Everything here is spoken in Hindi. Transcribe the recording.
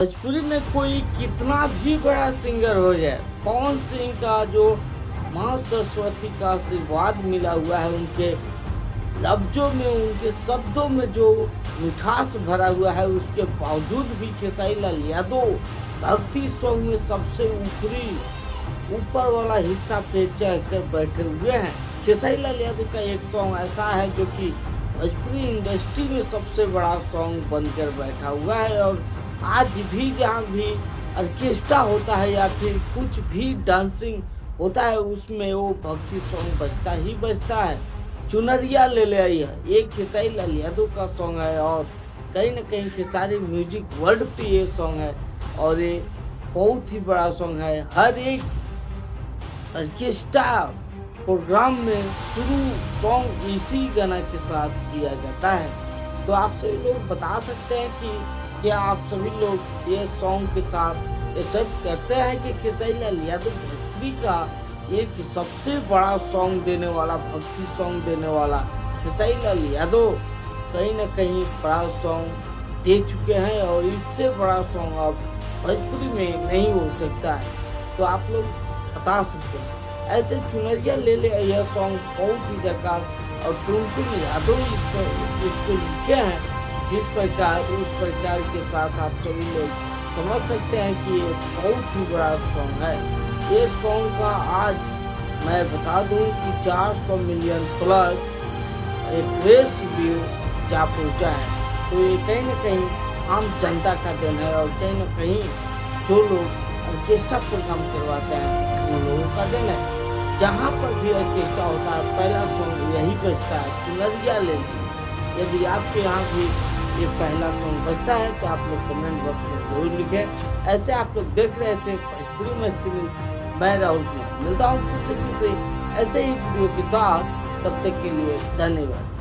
भोजपुरी में कोई कितना भी बड़ा सिंगर हो जाए, पवन सिंह का जो माँ सरस्वती का आशीर्वाद मिला हुआ है, उनके लफ्जों में, उनके शब्दों में जो मिठास भरा हुआ है, उसके बावजूद भी खेसारी लाल यादव भक्ति सॉन्ग में सबसे ऊपर वाला हिस्सा पे चढ़ कर बैठे हुए हैं। खेसारी लाल यादव का एक सॉन्ग ऐसा है जो कि भोजपुरी इंडस्ट्री में सबसे बड़ा सॉन्ग बनकर बैठा हुआ है, और आज भी जहाँ भी ऑर्केस्ट्रा होता है या फिर कुछ भी डांसिंग होता है, उसमें वो भक्ति सॉन्ग बजता ही बजता है। चुनरिया ले ले आई है, एक खेसारी लाल यादव का सॉन्ग है, और कहीं ना कहीं खेसारी म्यूजिक वर्ल्ड पे ये सॉन्ग है, और ये बहुत ही बड़ा सॉन्ग है। हर एक ऑर्केस्ट्रा प्रोग्राम में शुरू सॉन्ग इसी गाना के साथ किया जाता है। तो आप सभी लोग बता सकते हैं कि क्या आप सभी लोग ये सॉन्ग के साथ एक्सेप्ट करते हैं कि खेसारी लाल यादव भोजपुरी का एक सबसे बड़ा सॉन्ग देने वाला, भक्ति सॉन्ग देने वाला खेसारी लाल यादव कहीं ना कहीं बड़ा सॉन्ग दे चुके हैं, और इससे बड़ा सॉन्ग अब भोजपुरी में नहीं हो सकता है। तो आप लोग बता सकते हैं। ऐसे चुनरिया ले ले यह सॉन्ग बहुत ही जगह और टुनटुन यादव इसको लिखे हैं, जिस प्रकार उस प्रकार के साथ आप सभी लोग समझ सकते हैं कि ये बहुत ही बड़ा सॉन्ग है। ये सॉन्ग का आज मैं बता दूं कि 400 मिलियन प्लस एक रेस व्यू जा पहुंचा है। तो ये कहीं ना कहीं आम जनता का दिन है, और कहीं ना कहीं जो लोग ऑर्केस्ट्रा प्रोग्राम करवाते हैं उन लोगों का दिन है। जहाँ पर भी ऑर्केस्ट्रा होता है, पहला सॉन्ग यही बजता है, चुनरिया ले लें। यदि आपके यहाँ भी ये पहला सॉन्ग बजता है तो आप लोग कमेंट बॉक्स में जरूर लिखें। ऐसे आप लोग देख रहे थे भोजपुरी मस्ती में, मैं राहुल कुमार मिलता हूँ फिर से ऐसे ही वीडियो के साथ। तब तक के लिए धन्यवाद।